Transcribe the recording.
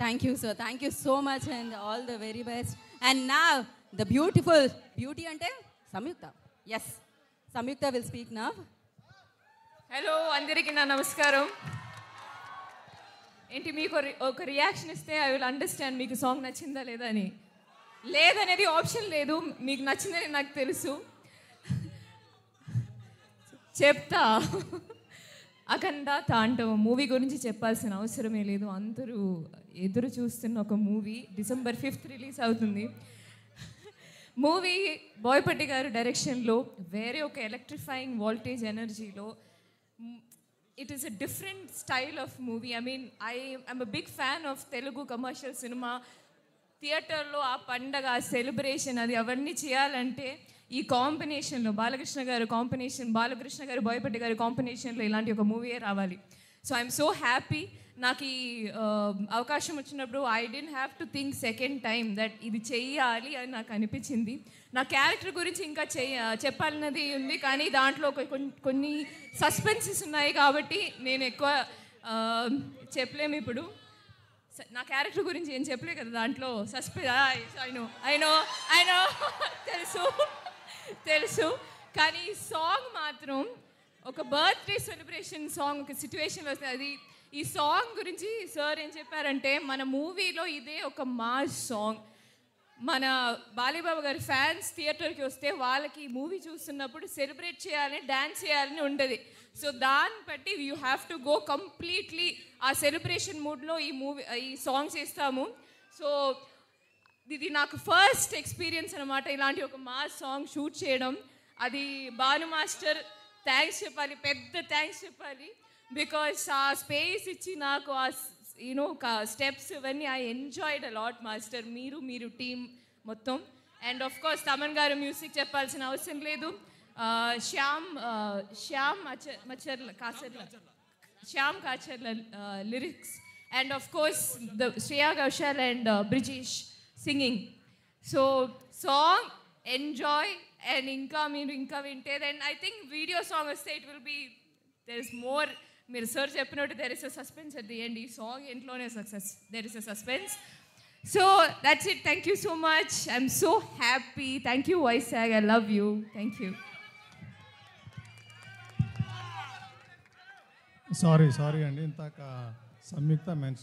Thank you, sir. Thank you so much and all the very best. And now, the beautiful beauty ante Samyukta. Yes, Samyukta will speak now. Hello అందరికీ నా నమస్కారం. ఏంటి మీకు ఒక reaction ఇస్తే I will understand మీకు song నచ్చిందా లేదా అని. లేదనేది ఆప్షన్ లేదు, మీకు నచ్చిందని నాకు తెలుసు. చెప్తా. అఖండ తాండవం మూవీ గురించి చెప్పాల్సిన అవసరమే లేదు, అందరూ ఎదురు చూస్తున్న ఒక మూవీ. December 5th రిలీజ్ అవుతుంది. మూవీ బోయపట్టి గారు డైరెక్షన్లో వేరే ఒక ఎలక్ట్రిఫైయింగ్ వోల్టేజ్ ఎనర్జీలో it is a different style of movie. I mean I'm a big fan of Telugu commercial cinema. థియేటర్లో ఆ పండగ, ఆ సెలబ్రేషన్, అది అవన్నీ చేయాలంటే ఈ కాంబినేషన్లో బాలకృష్ణ గారు బోయపట్టి గారి కాంబినేషన్లో ఇలాంటి ఒక మూవీయే రావాలి. So I'm so happy. నాకు ఈ అవకాశం వచ్చినప్పుడు I didn't have to think second time that ఇది చెయ్యాలి అని నాకు అనిపించింది. నా క్యారెక్టర్ గురించి ఇంకా చెప్పాలన్నది ఉంది, కానీ దాంట్లో కొన్ని సస్పెన్సెస్ ఉన్నాయి కాబట్టి నేను ఎక్కువ చెప్పలేము ఇప్పుడు. నా క్యారెక్టర్ గురించి ఏం చెప్పలే కదా దాంట్లో. ఐ నో తెలుసు. కానీ ఈ సాంగ్ మాత్రం ఒక బర్త్డే సెలబ్రేషన్ సాంగ్, ఒక సిచ్యువేషన్లో వస్తుంది. అది ఈ సాంగ్ గురించి సార్ ఏం చెప్పారంటే, మన మూవీలో ఇదే ఒక మాస్ సాంగ్. మన బాలీబాబు గారి ఫ్యాన్స్ థియేటర్కి వస్తే వాళ్ళకి ఈ మూవీ చూస్తున్నప్పుడు సెలబ్రేట్ చేయాలని, డ్యాన్స్ చేయాలని ఉండదు. సో దాన్ని బట్టి you have to go completely ఆ సెలబ్రేషన్ మూడ్లో ఈ సాంగ్స్ వేస్తాము. సో ఇది నాకు ఫస్ట్ ఎక్స్పీరియన్స్ అనమాట, ఇలాంటి ఒక మాస్ సాంగ్ షూట్ చేయడం. అది భాను మాస్టర్ థ్యాంక్స్ చెప్పాలి, పెద్ద థ్యాంక్స్ చెప్పాలి. బికాస్ ఆ స్పేస్ ఇచ్చి నాకు ఆ స్టెప్స్ ఇవన్నీ I enjoyed a lot master, మీరు టీమ్ మొత్తం. అండ్ ఆఫ్ కోర్స్ తమన్ గారు మ్యూజిక్ చెప్పాల్సిన అవసరం లేదు. Shyam Kasarla lyrics, and of course Shreya Ghoshal and Brijesh singing. So song enjoy. And మీరు ఇంకా వింటే then I think video song వస్తే it will be there is more. మీరు సార్ చెప్పినట్టు there is a suspense at the end. ఈ సాంగ్ ఇంట్లోనే there is a suspense. So that's it. Thank you so much. I'm so happy. Thank you Vaishag. I love you. Thank you. Sorry అండి, ఇంతాక సంయుక్త mention